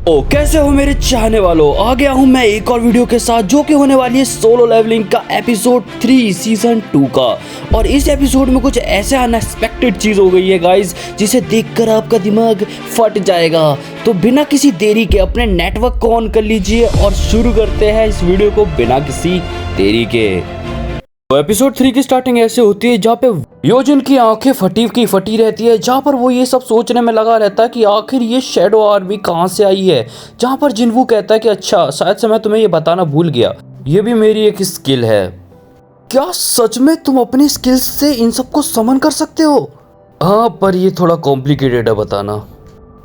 ओ कैसे हो मेरे चाहने वालों, आ गया हूँ मैं एक और वीडियो के साथ जो कि होने वाली है सोलो लेवलिंग का एपिसोड 3 सीजन 2 का। और इस एपिसोड में कुछ ऐसे अनएक्सपेक्टेड चीज हो गई है गाइस, जिसे देखकर आपका दिमाग फट जाएगा। तो बिना किसी देरी के अपने नेटवर्क को ऑन कर लीजिए और शुरू करते हैं इस वीडियो को बिना किसी देरी के। तो एपिसोड 3 की स्टार्टिंग ऐसे होती है जहाँ पे योजिन की आंखें फटी रहती है, जहाँ पर वो ये सब सोचने में लगा रहता है कि आखिर ये शैडो आर्मी कहाँ से आई है। जहाँ पर जिनवू कहता है कि अच्छा शायद से मैं तुम्हें ये बताना भूल गया, ये भी मेरी एक स्किल है। क्या सच में तुम अपनी स्किल्स से इन सबको समन कर सकते हो? हाँ, पर ये थोड़ा कॉम्प्लिकेटेड है बताना।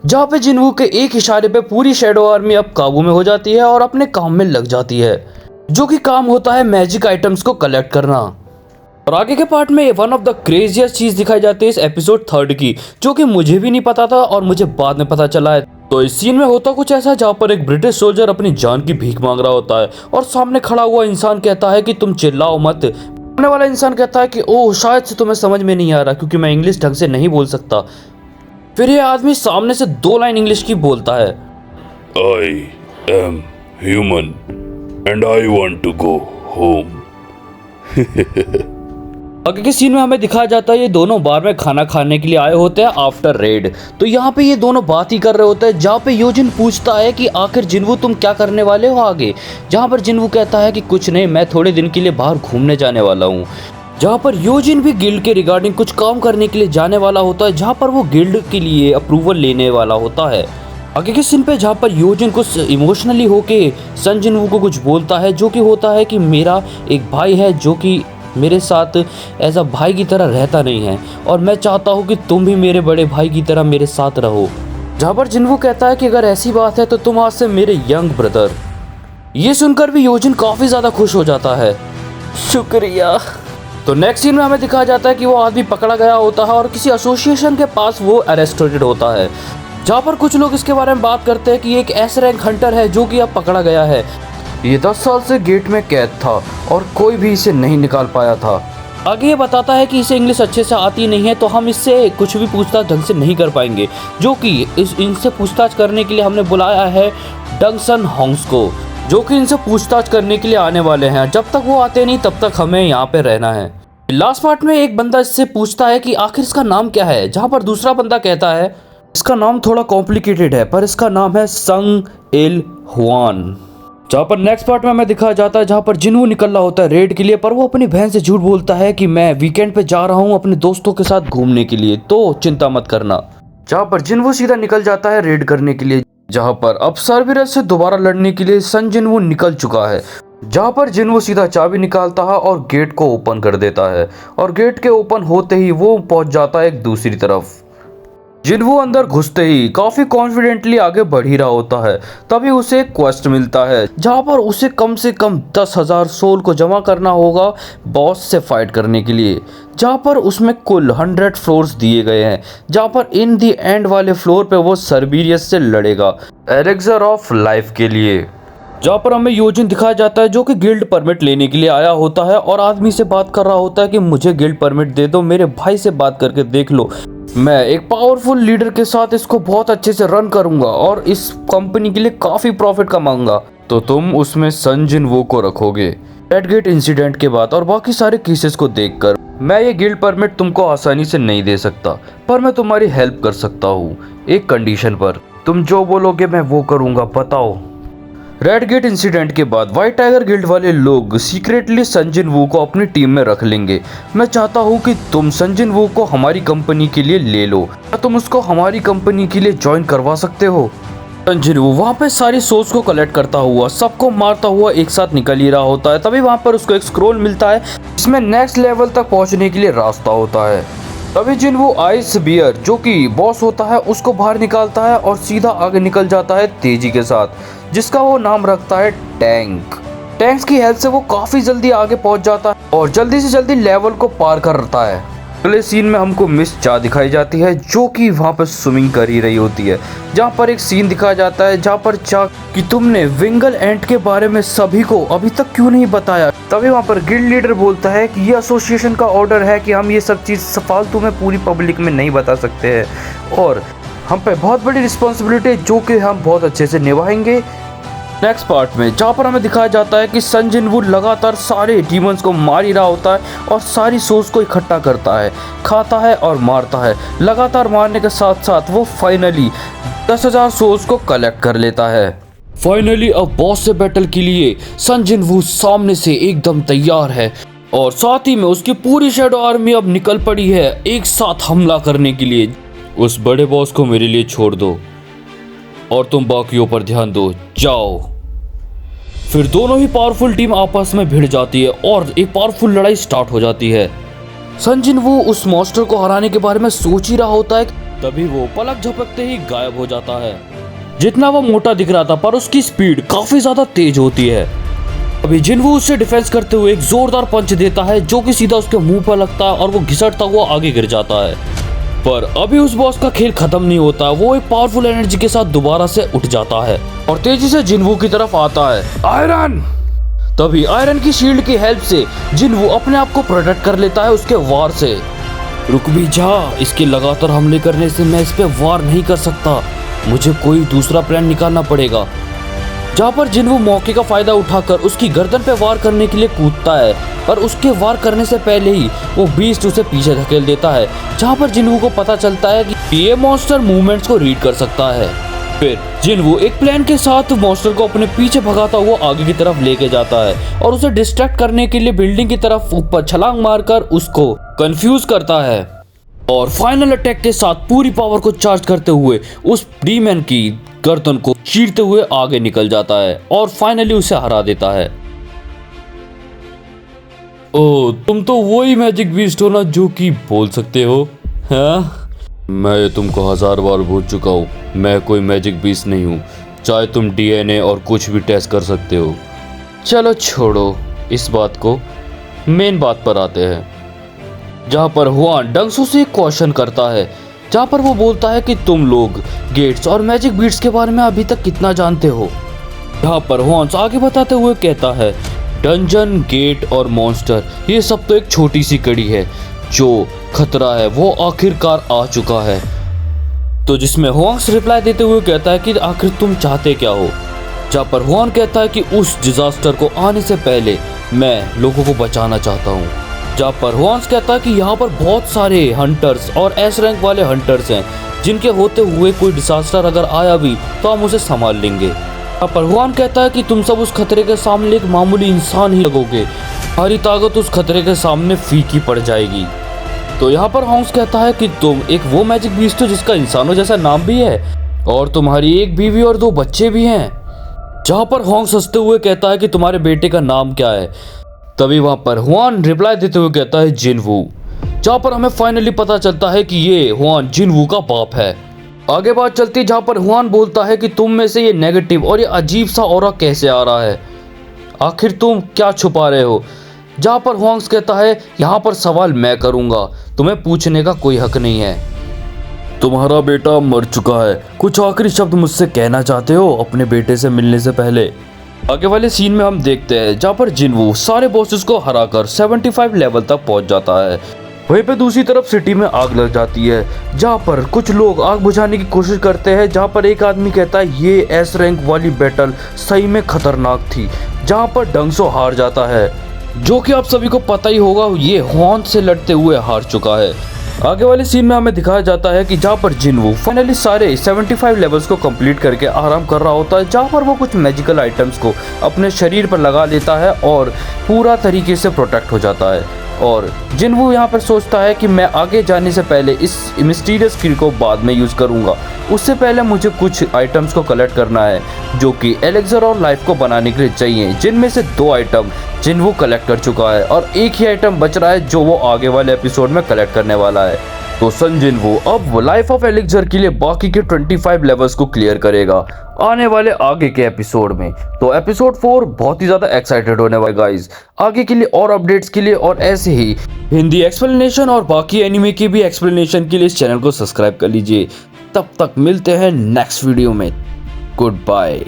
जहाँ पे जिनवू के एक इशारे पे पूरी शैडो आर्मी अब काबू में हो जाती है और अपने काम में लग जाती है, जो कि काम होता है मैजिक आइटम्स को कलेक्ट करना। और आगे के पार्ट में वन ऑफ द क्रेजियस्ट चीज दिखाई जाती है इस एपिसोड 3 की, जो कि मुझे भी नहीं पता था और मुझे बाद में पता चला है। तो इस सीन में होता कुछ ऐसा जहाँ पर एक ब्रिटिश सोल्जर अपनी जान की भीख मांग रहा होता है और सामने खड़ा हुआ इंसान कहता है कि तुम चिल्लाओ मत। सामने वाला इंसान कहता है कि ओह शायद से तुम्हें समझ में नहीं आ रहा क्योंकि मैं इंग्लिश ढंग से नहीं बोल सकता। फिर ये आदमी सामने से 2 लाइन इंग्लिश की बोलता है, I am human and I want to go home. आगे के सीन में हमें दिखाया जाता है ये दोनों बार में खाना खाने के लिए आए होते हैं आफ्टर रेड। तो यहाँ पे ये दोनों बात ही कर रहे होते हैं, जहाँ पे योजिन पूछता है कि आखिर जिनवू तुम क्या करने वाले हो आगे। जहाँ पर जिनवू कहता है कि कुछ नहीं, मैं थोड़े दिन के लिए बाहर घूमने जाने वाला हूँ। जहाँ पर योजिन भी गिल्ड के रिगार्डिंग कुछ काम करने के लिए जाने वाला होता है, जहाँ पर वो गिल्ड के लिए अप्रूवल लेने वाला होता है। आगे के सीन पे जहाँ पर योजिन कुछ इमोशनली होके सन जिनवू को कुछ बोलता है, जो कि होता है कि मेरा एक भाई है जो कि मेरे साथ एज अ भाई की तरह रहता नहीं है और मैं चाहता हूँ कि तुम भी मेरे बड़े भाई की तरह मेरे साथ रहो। जहाँ पर जिनवू कहता है कि अगर ऐसी बात है तो तुम आज से मेरे यंग ब्रदर। ये सुनकर भी योजिन काफ़ी ज़्यादा खुश हो जाता है, शुक्रिया। तो नेक्स्ट सीन में हमें दिखाया जाता है कि वो आदमी पकड़ा गया होता है और किसी एसोसिएशन के पास वो अरेस्टेड होता है, जहाँ पर कुछ लोग इसके बारे में बात करते हैं कि एक एस रैंक हंटर है जो कि अब पकड़ा गया है। ये 10 साल से गेट में कैद था और कोई भी इसे नहीं निकाल पाया था। आगे ये बताता है कि इसे इंग्लिश अच्छे से आती नहीं है, तो हम इससे कुछ भी पूछताछ ढंग से नहीं कर पाएंगे, जो कि इनसे पूछताछ करने के लिए हमने बुलाया है डंगसन होंग्स को, जो कि इनसे पूछताछ करने के लिए आने वाले हैं। जब तक वो आते नहीं तब तक हमें यहाँ पे रहना है। लास्ट पार्ट में एक बंदा इससे पूछता है कि आखिर इसका नाम क्या है, जहाँ पर दूसरा बंदा कहता है इसका नाम थोड़ा कॉम्प्लिकेटेड है पर इसका नाम है संग इल हुआन। जहाँ पर नेक्स्ट पार्ट में हमें दिखाया जाता है जहाँ पर जिनवू निकल रहा होता है रेड के लिए, पर वो अपनी बहन से झूठ बोलता है कि मैं वीकेंड पे जा रहा हूँ अपने दोस्तों के साथ घूमने के लिए, तो चिंता मत करना। जहाँ पर जिनवू सीधा निकल जाता है रेड करने के लिए, जहाँ पर अब सर्विरस से दोबारा लड़ने के लिए सन जिनवू निकल चुका है। जहाँ पर जिनवू सीधा चाबी निकालता है और गेट को ओपन कर देता है और गेट के ओपन होते ही वो पहुंच जाता है एक दूसरी तरफ। जिनवू अंदर घुसते ही काफी कॉन्फिडेंटली आगे बढ़ ही रहा होता है, तभी उसे एक क्वेस्ट मिलता है जहाँ पर उसे कम से कम 10,000 सोल को जमा करना होगा बॉस से फाइट करने के लिए, जहाँ पर उसमें कुल 100 फ्लोर्स दिए गए हैं, जहाँ पर इन दी एंड वाले फ्लोर पे वो सर्बिरियस से लड़ेगा एलेक्सर ऑफ लाइफ के लिए। जहाँ पर हमें योजिन दिखाया जाता है जो कि गिल्ड परमिट लेने के लिए आया होता है और आदमी से बात कर रहा होता है कि मुझे गिल्ड परमिट दे दो, मेरे भाई से बात करके देख लो, मैं एक पावरफुल लीडर के साथ इसको बहुत अच्छे से रन करूंगा और इस कंपनी के लिए काफी प्रॉफिट कमाऊंगा। तो तुम उसमें सन जिनवू को रखोगे। रेड गेट इंसिडेंट के बाद और बाकी सारे केसेस को देखकर मैं ये गिल्ड परमिट तुमको आसानी से नहीं दे सकता, पर मैं तुम्हारी हेल्प कर सकता हूँ एक कंडीशन पर। तुम जो बोलोगे मैं वो करूँगा, बताओ। रेड गेट इंसिडेंट के बाद व्हाइट टाइगर गिल्ड वाले लोग सीक्रेटली सन जिनवू को अपनी टीम में रख लेंगे। मैं चाहता हूँ कि तुम सन जिनवू को हमारी कंपनी के लिए ले लो, क्या तुम उसको हमारी कंपनी के लिए ज्वाइन करवा सकते हो? सन जिनवू वहाँ पे सारी सोर्स को कलेक्ट करता हुआ सबको मारता हुआ एक साथ निकल ही रहा होता है, तभी वहाँ पर उसको एक स्क्रोल मिलता है जिसमें नेक्स्ट लेवल तक पहुँचने के लिए रास्ता होता है। तभी जिनवू आइस बियर जो कि बॉस होता है उसको बाहर निकालता है और सीधा आगे निकल जाता है तेजी के साथ, जिसका वो नाम रखता है टैंक। टैंक्स की हेल्प से वो काफी जल्दी आगे पहुंच जाता है और जल्दी से जल्दी लेवल को पार करता है। अगले सीन में हमको मिस चा दिखाई जाती है जो कि वहाँ पर स्विमिंग कर ही रही होती है, जहाँ पर एक सीन दिखाया जाता है जहाँ पर चा कि तुमने विंगल एंट के बारे में सभी को अभी तक क्यों नहीं बताया। तभी वहाँ पर गिल्ड लीडर बोलता है कि ये एसोसिएशन का ऑर्डर है कि हम ये सब चीज़ फालतू में पूरी पब्लिक में नहीं बता सकते हैं और हम पे बहुत बड़ी रिस्पॉन्सिबिलिटी है जो कि हम बहुत अच्छे से निभाएंगे। नेक्स्ट पार्ट में जहाँ पर हमें दिखाया जाता है कि सन जिनवू लगातार सारे डीमंस को मार ही रहा होता है और सारी सोल्स को इकट्ठा करता है, खाता है और मारता है। लगातार मारने के साथ साथ वो फाइनली 10,000 सोल्स को कलेक्ट कर लेता है। फाइनली अब बॉस से बैटल के लिए सन जिनवू सामने से एकदम तैयार है और साथ ही में उसकी पूरी शैडो आर्मी अब निकल पड़ी है एक साथ हमला करने के लिए। उस बड़े बॉस को मेरे लिए छोड़ दो और तुम बाकियों पर ध्यान दो, जाओ। फिर दोनों ही पावरफुल टीम आपस में भिड़ जाती है और एक पावरफुल लड़ाई स्टार्ट हो जाती है। सन जिनवू उस मॉन्स्टर को हराने के बारे में सोच ही रहा होता है, तभी वो पलक झपकते ही गायब हो जाता है। जितना वो मोटा दिख रहा था पर उसकी स्पीड काफी ज्यादा तेज होती है। अभी जिनवू उससे डिफेंस करते हुए एक जोरदार पंच देता है जो कि सीधा उसके मुंह पर लगता है और वो घिसटता हुआ आगे गिर जाता है। पर अभी उस बॉस का खेल खत्म नहीं होता, वो एक पावरफुल एनर्जी के साथ दोबारा से उठ जाता है और तेजी से जिनवू की तरफ आता है। आयरन! तभी आयरन की शील्ड की हेल्प से जिनवू अपने आप को प्रोटेक्ट कर लेता है उसके वार से। रुक भी जा, इसके लगातार हमले करने से मैं इस पे वार नहीं कर सकता, मुझे कोई दूसरा प्लान निकालना पड़ेगा। जहाँ पर जिनवू मौके का फायदा उठाकर उसकी गर्दन पे वार करने के लिए कूदता है, पर उसके वार करने से पहले ही वो बीस्ट उसे पीछे धकेल देता है। जहाँ पर जिनवू को पता चलता है कि ये मॉन्स्टर मूवमेंट्स को रीड कर सकता है। फिर जिनवू एक प्लान के साथ मॉन्स्टर को अपने पीछे भगाता हुआ आगे की तरफ लेके जाता है और उसे डिस्ट्रैक्ट करने के लिए बिल्डिंग की तरफ ऊपर छलांग मारकर उसको कंफ्यूज करता है और फाइनल अटैक के साथ पूरी पावर को चार्ज करते हुए उस डीमन की गर्दन को चीरते हुए आगे निकल जाता है और फाइनली उसे हरा देता है। ओ, तुम तो वही मैजिक बीस्ट हो ना जो कि बोल सकते हो, हाँ? मैं तुमको 1000 बार बोल चुका हूँ, मैं कोई मैजिक बीस्ट नहीं हूँ, चाहे तुम डीएनए और कुछ भी टेस्ट कर सकते हो। चलो छोड़ो इस बात को, मेन बात पर आते हैं। जहाँ पर हुआन डंगसू से एक क्वेश्चन करता है, जहाँ पर वो बोलता है कि तुम लोग गेट्स और मैजिक बीट्स के बारे में अभी तक कितना जानते हो। यहाँ पर हुआन आगे बताते हुए कहता है, डंजन, गेट और मॉन्स्टर ये सब तो एक छोटी सी कड़ी है, जो खतरा है वो आखिरकार आ चुका है। तो जिसमें हुआंग रिप्लाई देते हुए कहता है कि आखिर तुम चाहते क्या हो। जहाँ पर हुआन कहता है कि उस डिजास्टर को आने से पहले मैं लोगों को बचाना चाहता हूँ। जहाँ पर हुआंग कहता है कि यहाँ पर बहुत सारे हंटर्स और एस रैंक वाले हंटर्स हैं, जिनके होते हुए कोई डिजास्टर अगर आया भी तो हम उसे संभाल लेंगे। यहाँ पर हुआंग कहता है कि तुम सब उस खतरे के सामने एक मामूली इंसान ही लगोगे, हमारी ताकत उस खतरे के सामने फीकी पड़ जाएगी। तो यहाँ पर हॉन्ग्स कहता है कि तुम एक वो मैजिक बीस्ट हो जिसका इंसानों जैसा नाम भी है और तुम्हारी एक बीवी और 2 बच्चे भी हैं। जहाँ पर हॉन्ग्स हंसते हुए कहता है कि तुम्हारे बेटे का नाम क्या है। तभी वहाँ पर हुआन रिप्लाई देते हुए कहता है जिनवू। जहाँ पर हमें फाइनली पता चलता है कि ये हुआन जिनवू का बाप है। आगे बात चलती है जहाँ पर हुआन बोलता है कि तुम में से ये नेगेटिव और ये अजीब सा ऑरा कैसे आ रहा है, आखिर तुम क्या छुपा रहे हो। जहाँ पर हुआंग कहता है यहाँ पर सवाल मैं करूँगा, तुम्हें पूछने का कोई हक नहीं है। तुम्हारा बेटा मर चुका है, कुछ आखिरी शब्द मुझसे कहना चाहते हो अपने बेटे से मिलने से पहले। आगे वाले सीन में हम देखते हैं जहाँ पर जिनवू सारे बॉसेस को हराकर 75 लेवल तक पहुँच जाता है। वहीं पे दूसरी तरफ सिटी में आग लग जाती है, जहाँ पर कुछ लोग आग बुझाने की कोशिश करते हैं। जहाँ पर एक आदमी कहता है ये एस रैंक वाली बैटल सही में खतरनाक थी, जहाँ पर डंगसो हार जाता है, जो कि आप सभी को पता ही होगा ये हुआन से लड़ते हुए हार चुका है। आगे वाले सीन में हमें दिखाया जाता है कि जहाँ पर जिनवू फाइनली सारे 75 लेवल्स को कंप्लीट करके आराम कर रहा होता है, जहाँ पर वो कुछ मैजिकल आइटम्स को अपने शरीर पर लगा लेता है और पूरा तरीके से प्रोटेक्ट हो जाता है। और जिनवू यहाँ पर सोचता है कि मैं आगे जाने से पहले इस मिस्टीरियस किल को बाद में यूज़ करूँगा, उससे पहले मुझे कुछ आइटम्स को कलेक्ट करना है जो कि एलेक्सर और लाइफ को बनाने के लिए चाहिए, जिनमें से 2 आइटम जिनवू कलेक्ट कर चुका है और एक ही आइटम बच रहा है जो वो आगे वाले एपिसोड में कलेक्ट करने वाला है। तो सन जिनवू अब लाइफ ऑफ एलेक्सर के लिए बाकी के 25 लेवल्स को क्लियर करेगा आने वाले आगे के एपिसोड में। तो एपिसोड 4 बहुत ही ज्यादा एक्साइटेड होने वाला गाइस। आगे के लिए और अपडेट्स के लिए और ऐसे ही हिंदी एक्सप्लेनेशन और बाकी एनिमे की भी एक्सप्लेनेशन के लिए इस चैनल को सब्सक्राइब कर लीजिए। तब तक मिलते हैं नेक्स्ट वीडियो में। Good bye.